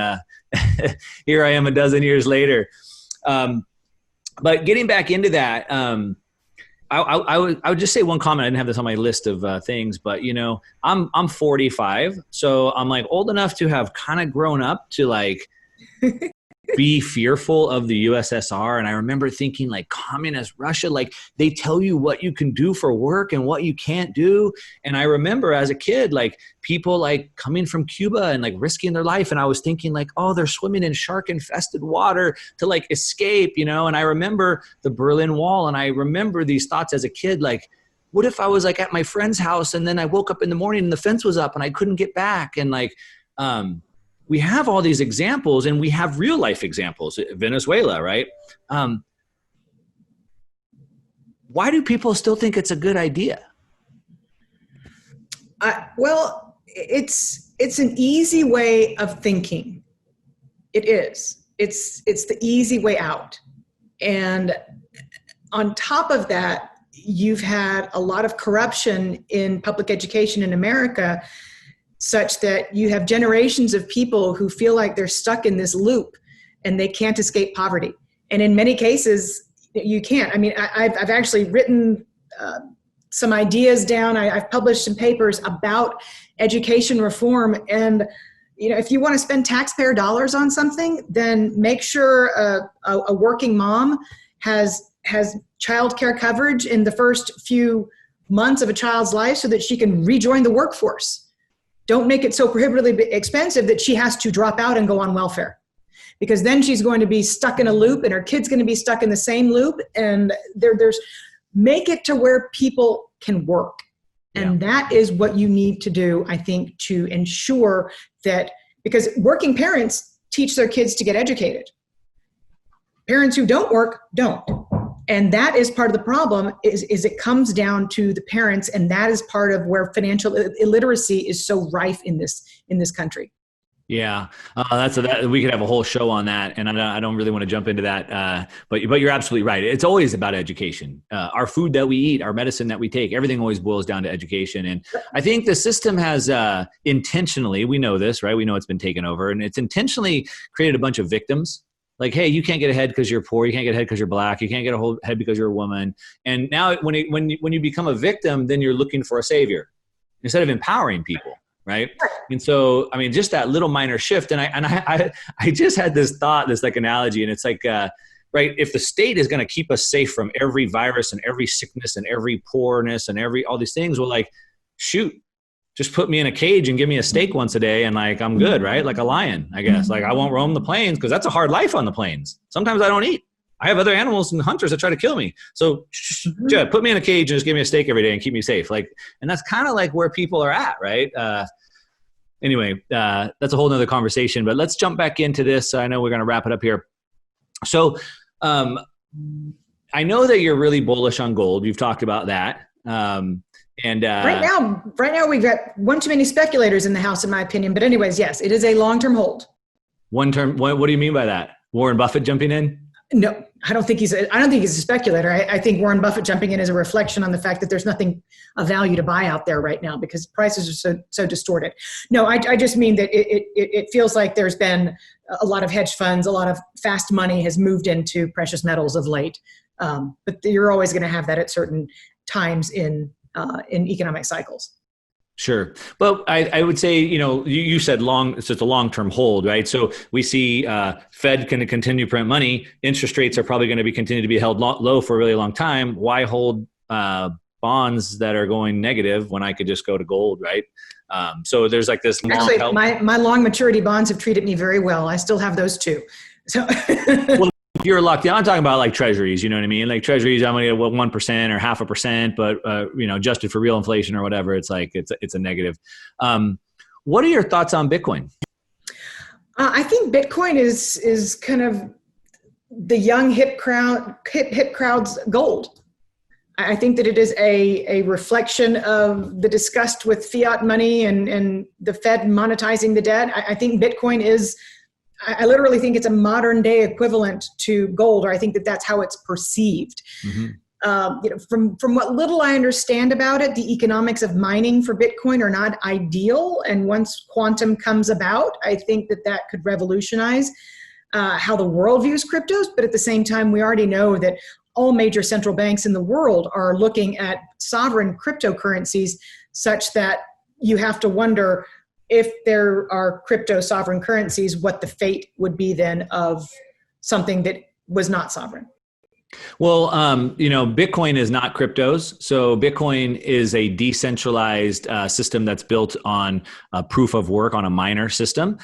S2: here I am a dozen years later. But getting back into that, I would just say one comment. I didn't have this on my list of things, but I'm 45, so I'm like old enough to have kind of grown up to like be fearful of the USSR. And I remember thinking like communist Russia, like they tell you what you can do for work and what you can't do. And I remember as a kid, like people like coming from Cuba and like risking their life. And I was thinking like, oh, they're swimming in shark infested water to like escape, and I remember the Berlin Wall. And I remember these thoughts as a kid, like, what if I was like at my friend's house and then I woke up in the morning and the fence was up and I couldn't get back? And like, we have all these examples, and we have real life examples. Venezuela, right? Why do people still think it's a good idea?
S1: Well, it's an easy way of thinking. It is. It's the easy way out. And on top of that, you've had a lot of corruption in public education in America, such that you have generations of people who feel like they're stuck in this loop and they can't escape poverty. And in many cases, you can't. I mean, I've actually written some ideas down. I've published some papers about education reform. And, if you want to spend taxpayer dollars on something, then make sure a working mom has childcare coverage in the first few months of a child's life so that she can rejoin the workforce. Don't make it so prohibitively expensive that she has to drop out and go on welfare, because then she's going to be stuck in a loop and her kid's going to be stuck in the same loop. And there's make it to where people can work. And that is what you need to do, I think, to ensure that, because working parents teach their kids to get educated. Parents who don't work, don't. And that is part of the problem, is it comes down to the parents, and that is part of where financial illiteracy is so rife in this country.
S2: Yeah, we could have a whole show on that, and I don't really want to jump into that. But you're absolutely right. It's always about education. Our food that we eat, our medicine that we take, everything always boils down to education. And I think the system has intentionally, we know this, right? We know it's been taken over, and it's intentionally created a bunch of victims. Like, hey, you can't get ahead because you're poor. You can't get ahead because you're black. You can't get ahead because you're a woman. And now, when you become a victim, then you're looking for a savior instead of empowering people. Right. And so, I mean, just that little minor shift. And I just had this thought, this like analogy, and it's like, right, if the state is going to keep us safe from every virus and every sickness and every poorness and all these things, well, like, shoot, just put me in a cage and give me a steak once a day and like, I'm good, right? Like a lion, I guess. Like, I won't roam the plains because that's a hard life on the plains. Sometimes I don't eat. I have other animals and hunters that try to kill me. So put me in a cage and just give me a steak every day and keep me safe. Like, and that's kind of like where people are at, right? Anyway, that's a whole nother conversation, but let's jump back into this. I know we're going to wrap it up here. So I know that you're really bullish on gold. You've talked about that. Right now
S1: we've got one too many speculators in the house, in my opinion. But anyways, yes, it is a long-term hold.
S2: What do you mean by that? Warren Buffett jumping in?
S1: No, I don't think he's a speculator. I think Warren Buffett jumping in is a reflection on the fact that there's nothing of value to buy out there right now because prices are so distorted. No, I just mean that it feels like there's been a lot of hedge funds, a lot of fast money has moved into precious metals of late. But you're always going to have that at certain times in economic cycles.
S2: Sure. But I would say, you said it's just a long-term hold, right? So we see Fed can continue to print money. Interest rates are probably going to continue to be held low for a really long time. Why hold bonds that are going negative when I could just go to gold, right? So there's like this.
S1: Actually, my long maturity bonds have treated me very well. I still have those too. So.
S2: Well, if you're locked in, I'm talking about like treasuries, you know what I mean? Like treasuries, I'm going to get 1% or 0.5%, but adjusted for real inflation or whatever, it's like, it's a negative. What are your thoughts on Bitcoin?
S1: I think Bitcoin is kind of the young hip crowd's gold. I think that it is a reflection of the disgust with fiat money and the Fed monetizing the debt. I think Bitcoin I literally think it's a modern day equivalent to gold, or I think that that's how it's perceived. Mm-hmm. From what little I understand about it, the economics of mining for Bitcoin are not ideal. And once quantum comes about, I think that could revolutionize how the world views cryptos. But at the same time, we already know that all major central banks in the world are looking at sovereign cryptocurrencies such that you have to wonder, if there are crypto sovereign currencies, what the fate would be then of something that was not sovereign.
S2: Well, Bitcoin is not cryptos. So Bitcoin is a decentralized system that's built on proof of work on a miner system.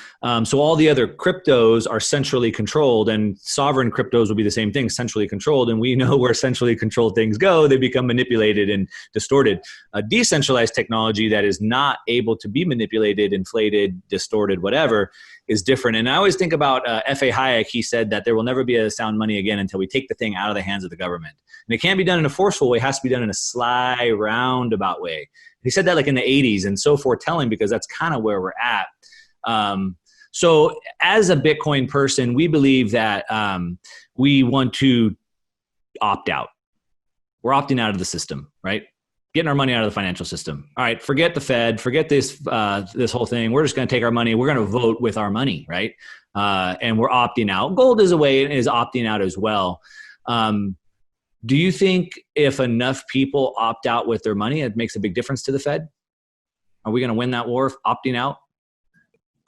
S2: So all the other cryptos are centrally controlled, and sovereign cryptos will be the same thing, centrally controlled. And we know where centrally controlled things go, they become manipulated and distorted. A decentralized technology that is not able to be manipulated, inflated, distorted, whatever, is different. And I always think about F.A. Hayek. He said that there will never be a sound money again until we take the thing out of the hands of the government. And it can't be done in a forceful way. It has to be done in a sly, roundabout way. He said that like in the 80s, and so foretelling, because that's kind of where we're at. So as a Bitcoin person, we believe that we want to opt out. we're opting out of the system, right? Getting our money out of the financial system. All right, forget the Fed, forget this whole thing. We're just going to take our money. We're going to vote with our money, right? And we're opting out. Gold is a way is opting out as well. Do you think if enough people opt out with their money, it makes a big difference to the Fed? Are we going to win that war opting out?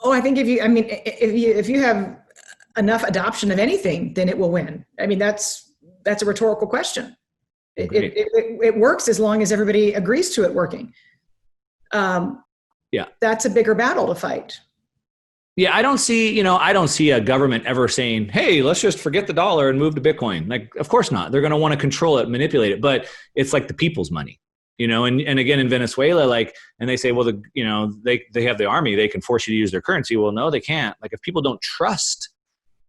S1: Oh, I think if you have enough adoption of anything, then it will win. I mean, that's a rhetorical question. It works as long as everybody agrees to it working. That's a bigger battle to fight.
S2: Yeah, I don't see a government ever saying, hey, let's just forget the dollar and move to Bitcoin. Like, of course not. They're going to want to control it, manipulate it, but it's like the people's money, and again, in Venezuela, and they say, well, they have the army, they can force you to use their currency. Well, no, they can't. Like, if people don't trust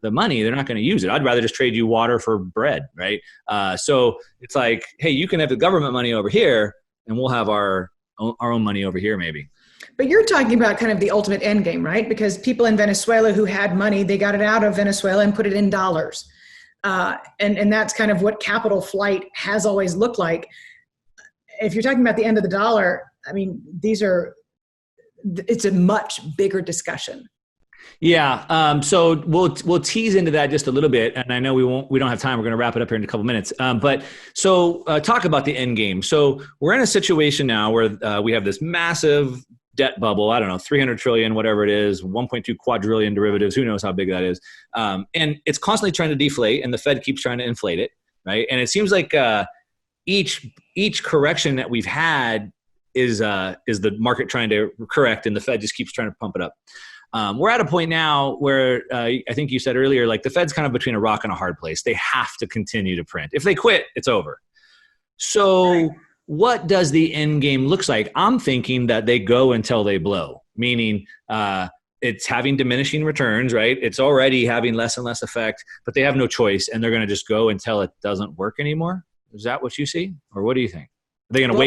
S2: the money, they're not going to use it. I'd rather just trade you water for bread, right? So it's like, hey, you can have the government money over here and we'll have our own money over here maybe.
S1: But you're talking about kind of the ultimate end game, right? Because people in Venezuela who had money, they got it out of Venezuela and put it in dollars. And that's kind of what capital flight has always looked like. If you're talking about the end of the dollar, I mean, it's a much bigger discussion.
S2: Yeah. So we'll tease into that just a little bit. And I know we don't have time. We're going to wrap it up here in a couple minutes. But talk about the end game. So we're in a situation now where we have this massive debt bubble. I don't know, 300 trillion, whatever it is, 1.2 quadrillion derivatives. Who knows how big that is? And it's constantly trying to deflate, and the Fed keeps trying to inflate it. Right. And it seems like each correction that we've had is the market trying to correct, and the Fed just keeps trying to pump it up. We're at a point now where I think you said earlier, like the Fed's kind of between a rock and a hard place. They have to continue to print. If they quit, it's over. So what does the end game look like? I'm thinking that they go until they blow, meaning it's having diminishing returns, right? It's already having less and less effect, but they have no choice, and they're going to just go until it doesn't work anymore. Is that what you see? Or what do you think? Are they going to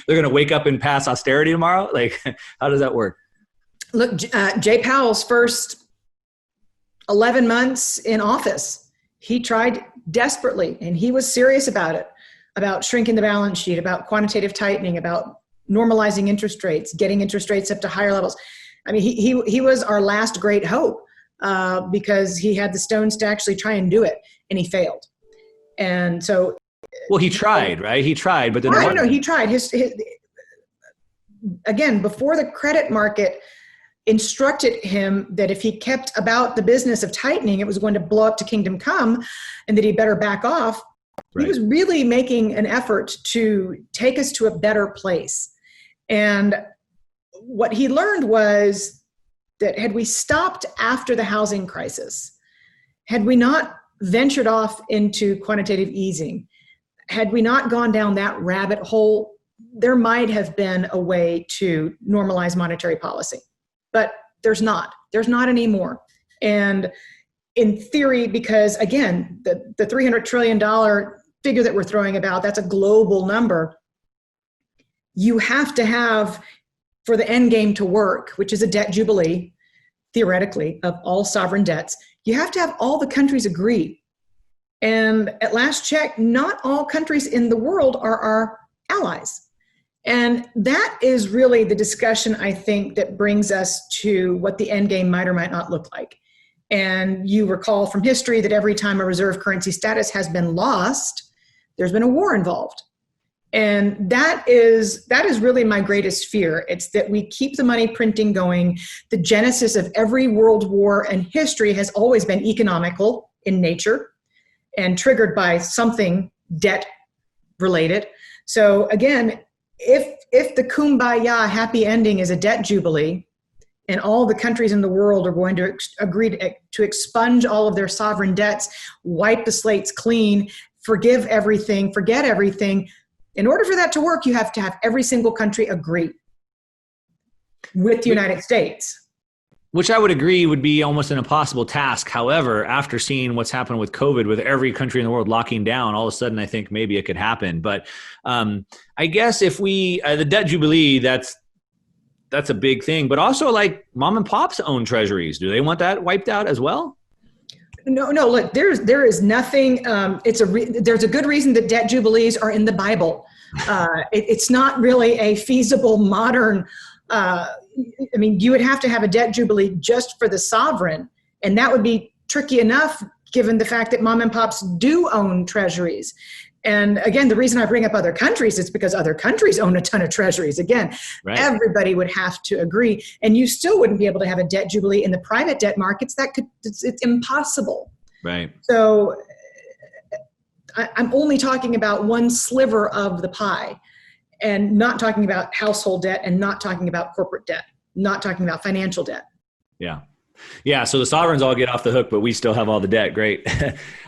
S2: they're going to wake up and pass austerity tomorrow? Like, how does that work?
S1: Look, Jay Powell's first 11 months in office, he tried desperately, and he was serious about it, about shrinking the balance sheet, about quantitative tightening, about normalizing interest rates, getting interest rates up to higher levels. I mean, he was our last great hope because he had the stones to actually try and do it, and he failed. And so,
S2: well, he tried, right? He tried, but then
S1: he tried. His again, before the credit market instructed him that if he kept about the business of tightening, it was going to blow up to kingdom come, and that he better back off. Right. He was really making an effort to take us to a better place. And what he learned was that had we stopped after the housing crisis, had we not ventured off into quantitative easing, had we not gone down that rabbit hole, there might have been a way to normalize monetary policy. But there's not anymore. And in theory, because again, the $300 trillion figure that we're throwing about, that's a global number. You have to have, for the end game to work, which is a debt jubilee, theoretically, of all sovereign debts, you have to have all the countries agree. And at last check, not all countries in the world are our allies. And that is really the discussion, I think, that brings us to what the end game might or might not look like. And you recall from history that every time a reserve currency status has been lost, there's been a war involved. And that is really my greatest fear. It's that we keep the money printing going. The genesis of every world war in history has always been economical in nature and triggered by something debt related. So again, if the kumbaya happy ending is a debt jubilee, and all the countries in the world are going to agree to expunge all of their sovereign debts, wipe the slates clean, forgive everything, forget everything, in order for that to work, you have to have every single country agree with the United States.
S2: Which I would agree would be almost an impossible task. However, after seeing what's happened with COVID, with every country in the world locking down, all of a sudden I think maybe it could happen. But I guess if we, the debt jubilee, that's a big thing. But also like mom and pops own treasuries. Do they want that wiped out as well?
S1: No. Look, there is nothing. There's a good reason that debt jubilees are in the Bible. It's not really a feasible modern. You would have to have a debt jubilee just for the sovereign, and that would be tricky enough given the fact that mom and pops do own treasuries. And again, the reason I bring up other countries is because other countries own a ton of treasuries. Again, right. Everybody would have to agree, and you still wouldn't be able to have a debt jubilee in the private debt markets. It's impossible.
S2: Right.
S1: So I'm only talking about one sliver of the pie, and not talking about household debt, and not talking about corporate debt, not talking about financial debt.
S2: Yeah. Yeah. So the sovereigns all get off the hook, but we still have all the debt. Great.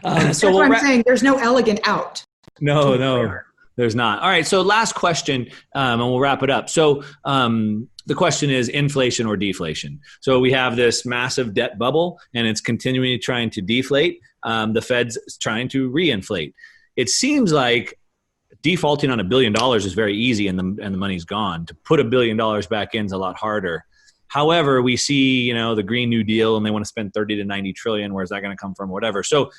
S1: That's what I'm saying. There's no elegant out.
S2: No, there's not. All right. So last question, and we'll wrap it up. So the question is inflation or deflation. So we have this massive debt bubble, and it's continuing trying to deflate. The Fed's trying to reinflate. It seems like defaulting on $1 billion is very easy, and the money's gone. To put $1 billion back in is a lot harder. However, we see, the Green New Deal, and they want to spend 30 to 90 trillion. Where's that going to come from? Whatever. So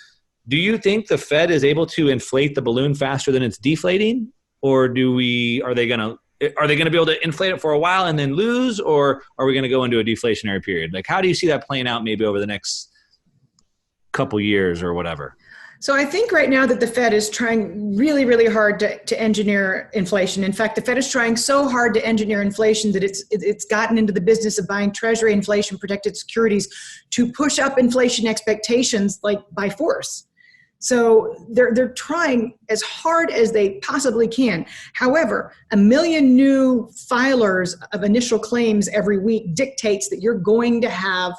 S2: do you think the Fed is able to inflate the balloon faster than it's deflating? Or are they going to be able to inflate it for a while and then lose? Or are we going to go into a deflationary period? Like, how do you see that playing out maybe over the next couple years or whatever?
S1: So I think right now that the Fed is trying really, really hard to engineer inflation. In fact, the Fed is trying so hard to engineer inflation that it's gotten into the business of buying Treasury inflation protected securities to push up inflation expectations like by force. So they're trying as hard as they possibly can. However, 1 million new filers of initial claims every week dictates that you're going to have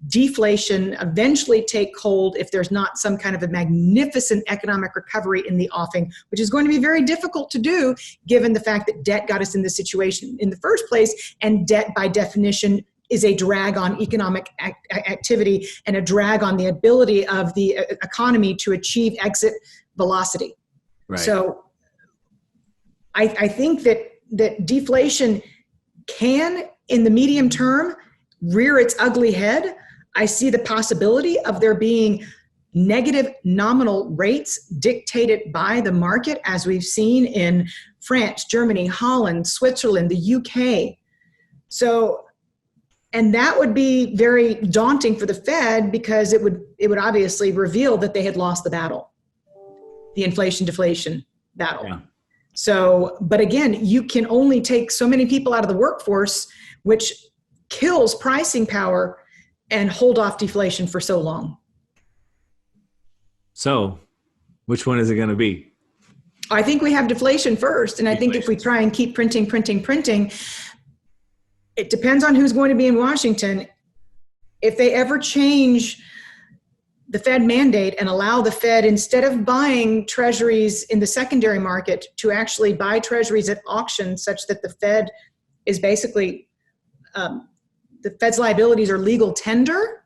S1: deflation eventually take hold if there's not some kind of a magnificent economic recovery in the offing, which is going to be very difficult to do given the fact that debt got us in this situation in the first place, and debt by definition is a drag on economic activity and a drag on the ability of the economy to achieve exit velocity.
S2: Right.
S1: So I think that deflation can, in the medium term, rear its ugly head. I see the possibility of there being negative nominal rates dictated by the market, as we've seen in France, Germany, Holland, Switzerland, the UK. So, and that would be very daunting for the Fed because it would obviously reveal that they had lost the battle, the inflation deflation battle. Yeah. So, but again, you can only take so many people out of the workforce, which kills pricing power, and hold off deflation for so long. So which one is it going to be? I think we have deflation first. And I think if we try and keep printing, it depends on who's going to be in Washington. If they ever change the Fed mandate and allow the Fed, instead of buying treasuries in the secondary market, to actually buy treasuries at auction, such that the Fed is basically, the Fed's liabilities are legal tender,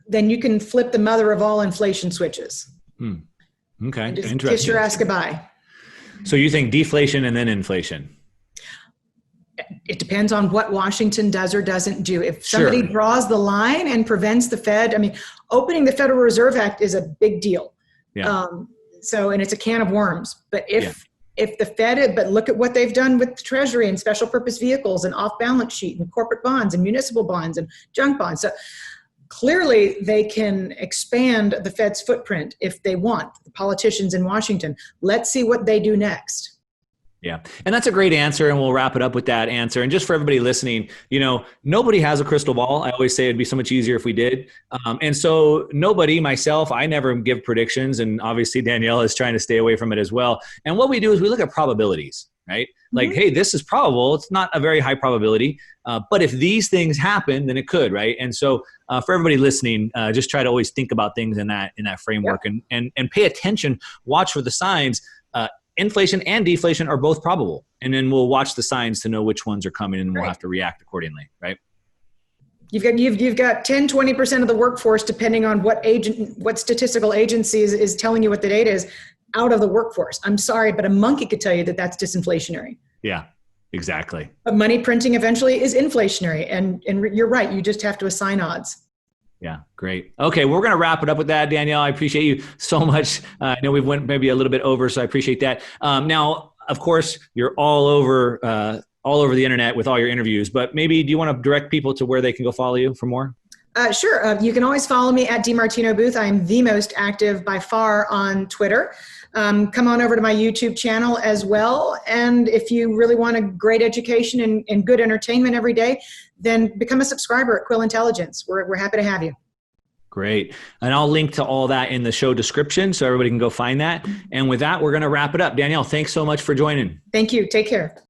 S1: then you can flip the mother of all inflation switches. Okay, and just interesting. Kiss your ass goodbye. So you think deflation and then inflation? It depends on what Washington does or doesn't do. If somebody draws the line and prevents the Fed, opening the Federal Reserve Act is a big deal. Yeah. And it's a can of worms. But if the Fed, but look at what they've done with the Treasury and special purpose vehicles and off balance sheet and corporate bonds and municipal bonds and junk bonds. So clearly they can expand the Fed's footprint if they want, the politicians in Washington. Let's see what they do next. Yeah. And that's a great answer. And we'll wrap it up with that answer. And just for everybody listening, nobody has a crystal ball. I always say it'd be so much easier if we did. And so nobody, myself, I never give predictions. And obviously Danielle is trying to stay away from it as well. And what we do is we look at probabilities, right? Like, hey, this is probable. It's not a very high probability. But if these things happen, then it could, right? And so for everybody listening, just try to always think about things in that framework and pay attention, watch for the signs. Inflation and deflation are both probable. And then we'll watch the signs to know which ones are coming, and we'll have to react accordingly, right? You've got 10, 20% of the workforce, depending on what statistical agency is telling you what the data is, out of the workforce. I'm sorry, but a monkey could tell you that that's disinflationary. Yeah, exactly. But money printing eventually is inflationary. And you're right, you just have to assign odds.
S2: Yeah, great. Okay, we're going to wrap it up with that, Danielle. I appreciate you so much. I know we've went maybe a little bit over, so I appreciate that. Now, of course, you're all over the internet with all your interviews, but maybe do you want to direct people to where they can go follow you for more?
S1: Sure. You can always follow me at DiMartino Booth. I'm the most active by far on Twitter. Come on over to my YouTube channel as well. And if you really want a great education and good entertainment every day, then become a subscriber at Quill Intelligence. We're happy to have you.
S2: Great. And I'll link to all that in the show description so everybody can go find that. And with that, we're going to wrap it up. Danielle, thanks so much for joining.
S1: Thank you. Take care.